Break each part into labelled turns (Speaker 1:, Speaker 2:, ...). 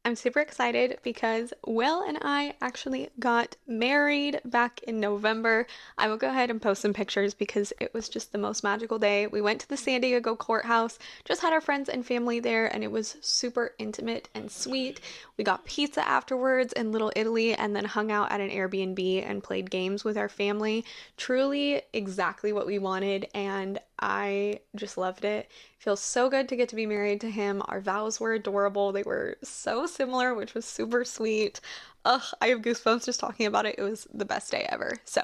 Speaker 1: I'm super excited because Will and I actually got married back in November. I will go ahead and post some pictures because it was just the most magical day. We went to the San Diego courthouse, just had our friends and family there, and it was super intimate and sweet. We got pizza afterwards in Little Italy and then hung out at an Airbnb and played games with our family. Truly exactly what we wanted, and I just loved it. Feels so good to get to be married to him. Our vows were adorable. They were so similar, which was super sweet. Ugh, I have goosebumps just talking about it. It was the best day ever. So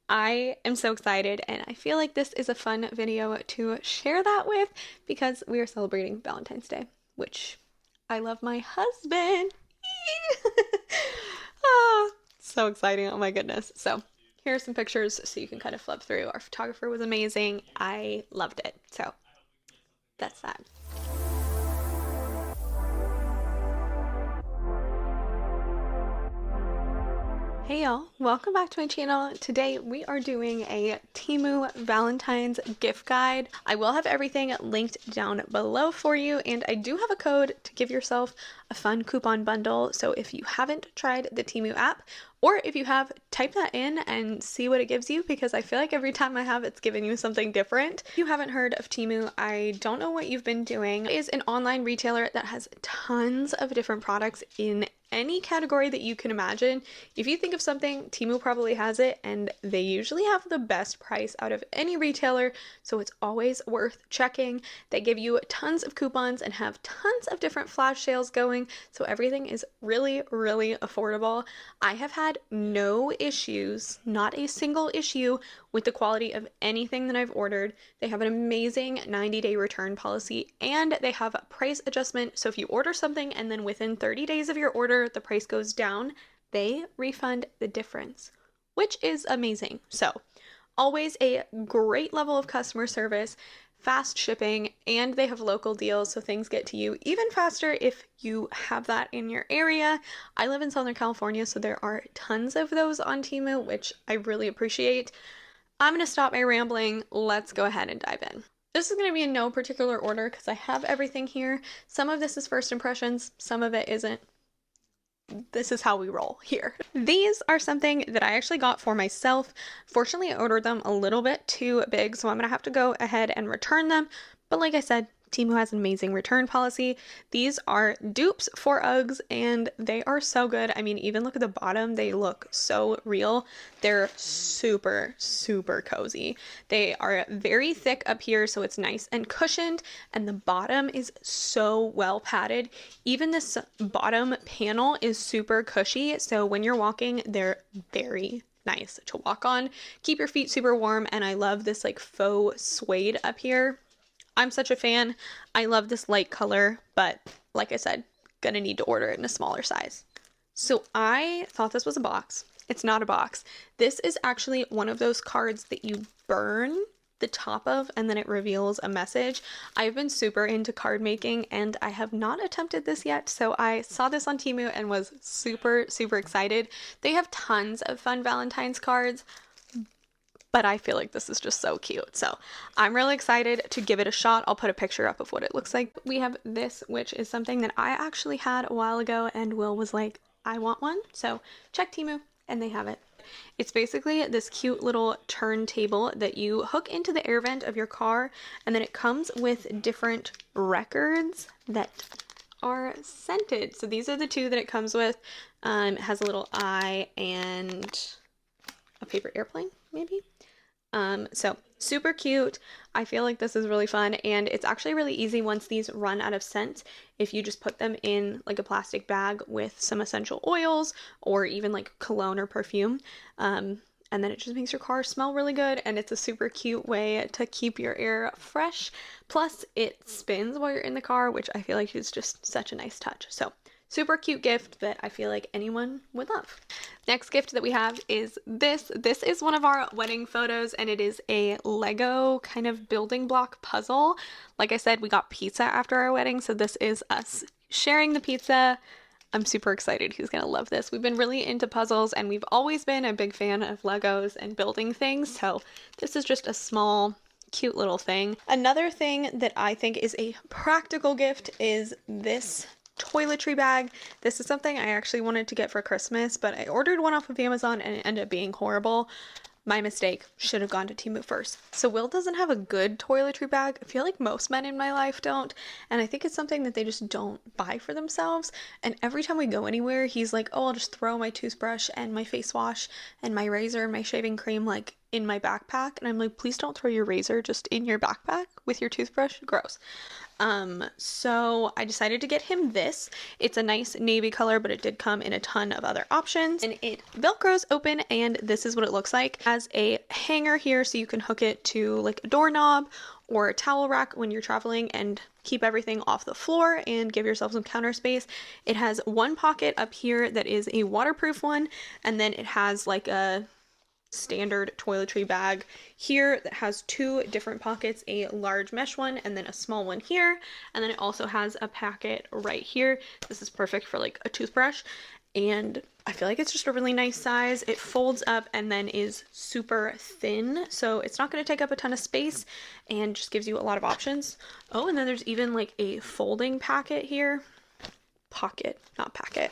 Speaker 1: I am so excited, and I feel like this is a fun video to share that with because we are celebrating Valentine's Day, which I love my husband. Ah, so exciting. Oh my goodness. So here are some pictures so you can kind of flip through. Our photographer was amazing. I loved it. So that's that. Hey y'all, welcome back to my channel. Today we are doing a Temu Valentine's gift guide. I will have everything linked down below for you, and I do have a code to give yourself a fun coupon bundle. So if you haven't tried the Temu app, or if you have, type that in and see what it gives you, because I feel like every time I have, it's giving you something different. If you haven't heard of Temu, I don't know what you've been doing. It is an online retailer that has tons of different products in any category that you can imagine. If you think of something, Temu probably has it, and they usually have the best price out of any retailer, so it's always worth checking. They give you tons of coupons and have tons of different flash sales going, so everything is really, really affordable. I have had no issues, not a single issue, with the quality of anything that I've ordered. They have an amazing 90-day return policy, and they have a price adjustment, so if you order something and then within 30 days of your order the price goes down, they refund the difference, which is amazing. So always a great level of customer service, fast shipping, and they have local deals, so things get to you even faster if you have that in your area. I live in Southern California, so there are tons of those on Temu, which I really appreciate. I'm going to stop my rambling. Let's go ahead and dive in. This is going to be in no particular order because I have everything here. Some of this is first impressions, some of it isn't. This is how we roll here. These are something that I actually got for myself. Fortunately, I ordered them a little bit too big, so I'm gonna have to go ahead and return them. But like I said, Temu has an amazing return policy. These are dupes for Uggs, and they are so good. I mean, even look at the bottom. They look so real. They're super, super cozy. They are very thick up here, so it's nice and cushioned, and the bottom is so well padded. Even this bottom panel is super cushy, so when you're walking, they're very nice to walk on. Keep your feet super warm, and I love this like faux suede up here. I'm such a fan. I love this light color, but like I said, gonna need to order it in a smaller size. So I thought this was a box. It's not a box. This is actually one of those cards that you burn the top of and then it reveals a message. I've been super into card making and I have not attempted this yet, so I saw this on Temu and was super, super excited. They have tons of fun Valentine's cards, but I feel like this is just so cute. So I'm really excited to give it a shot. I'll put a picture up of what it looks like. We have this, which is something that I actually had a while ago, and Will was like, I want one. So check Temu, and they have it. It's basically this cute little turntable that you hook into the air vent of your car, and then it comes with different records that are scented. So these are the two that it comes with. It has a little eye and a paper airplane, maybe. So super cute. I feel like this is really fun, and it's actually really easy once these run out of scent. If you just put them in like a plastic bag with some essential oils or even like cologne or perfume, and then it just makes your car smell really good, and it's a super cute way to keep your air fresh. Plus it spins while you're in the car, which I feel like is just such a nice touch. So super cute gift that I feel like anyone would love. Next gift that we have is this. This is one of our wedding photos, and it is a Lego kind of building block puzzle. Like I said, we got pizza after our wedding, so this is us sharing the pizza. I'm super excited. He's gonna love this. We've been really into puzzles, and we've always been a big fan of Legos and building things, so this is just a small, cute little thing. Another thing that I think is a practical gift is this toiletry bag. This is something I actually wanted to get for Christmas, but I ordered one off of Amazon and it ended up being horrible. My mistake. Should have gone to Temu first. So Will doesn't have a good toiletry bag. I feel like most men in my life don't. And I think it's something that they just don't buy for themselves. And every time we go anywhere, he's like, oh, I'll just throw my toothbrush and my face wash and my razor and my shaving cream like in my backpack. And I'm like, please don't throw your razor just in your backpack with your toothbrush. Gross. So I decided to get him this. It's a nice navy color, but it did come in a ton of other options. And it velcros open, and this is what it looks like. It has a hanger here so you can hook it to like a doorknob or a towel rack when you're traveling and keep everything off the floor and give yourself some counter space. It has one pocket up here that is a waterproof one, and then it has like a standard toiletry bag here that has two different pockets, a large mesh one and then a small one here, and then it also has a packet right here. This is perfect for like a toothbrush, and I feel like it's just a really nice size. It folds up and then is super thin, so it's not going to take up a ton of space and just gives you a lot of options. Oh, and then there's even like a folding packet here. Pocket, not packet.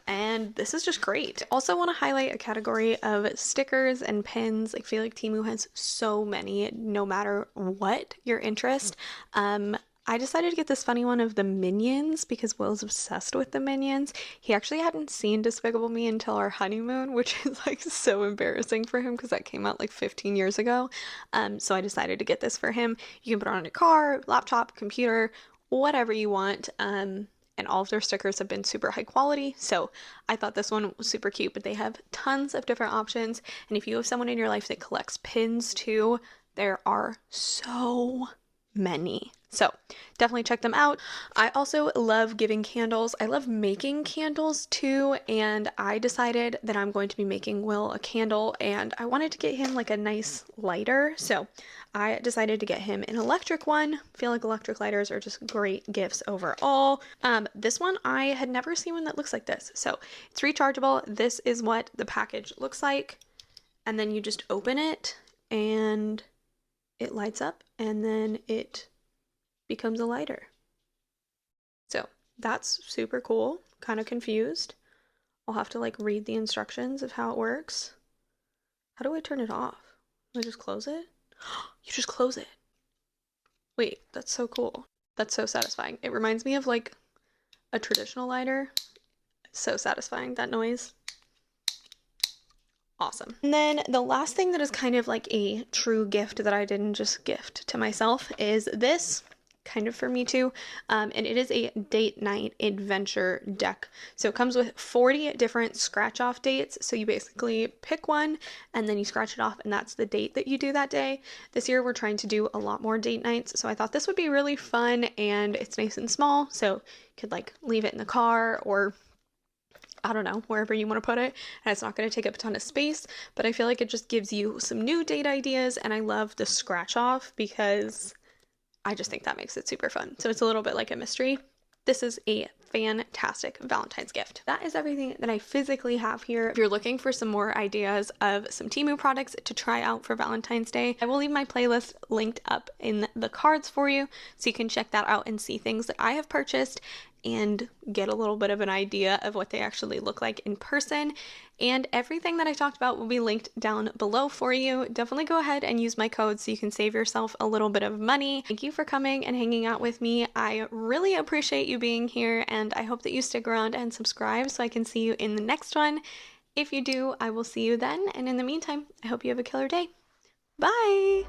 Speaker 1: And this is just great. Also want to highlight a category of stickers and pins. I feel like Temu has so many, no matter what your interest. I decided to get this funny one of the Minions because Will's obsessed with the Minions. He actually hadn't seen Despicable Me until our honeymoon, which is like so embarrassing for him because that came out like 15 years ago. So I decided to get this for him. You can put it on your car, laptop, computer, whatever you want. And all of their stickers have been super high quality, so I thought this one was super cute. But they have tons of different options, and if you have someone in your life that collects pins too, there are so many. So definitely check them out. I also love giving candles. I love making candles too, and I decided that I'm going to be making Will a candle, and I wanted to get him like a nice lighter, so I decided to get him an electric one. I feel like electric lighters are just great gifts overall. This one, I had never seen one that looks like this. So it's rechargeable. This is what the package looks like. And then you just open it and it lights up and then it becomes a lighter. So that's super cool. Kind of confused. I'll have to like read the instructions of how it works. How do I turn it off? Do I just close it? You just close it. Wait, that's so cool. That's so satisfying. It reminds me of like a traditional lighter. So satisfying, that noise. Awesome. And then the last thing that is kind of like a true gift that I didn't just gift to myself is this. Kind of for me too, and it is a date night adventure deck. So it comes with 40 different scratch off dates, so you basically pick one and then you scratch it off and that's the date that you do that day. This year we're trying to do a lot more date nights, so I thought this would be really fun, and it's nice and small, so you could like leave it in the car or I don't know, wherever you want to put it, and it's not going to take up a ton of space, but I feel like it just gives you some new date ideas, and I love the scratch off because I just think that makes it super fun. So it's a little bit like a mystery. This is a fantastic Valentine's gift. That is everything that I physically have here. If you're looking for some more ideas of some Temu products to try out for Valentine's Day, I will leave my playlist linked up in the cards for you, so you can check that out and see things that I have purchased and get a little bit of an idea of what they actually look like in person. And everything that I talked about will be linked down below for you. Definitely go ahead and use my code so you can save yourself a little bit of money. Thank you for coming and hanging out with me. I really appreciate you being here, and I hope that you stick around and subscribe so I can see you in the next one. If you do, I will see you then, and in the meantime, I hope you have a killer day. Bye!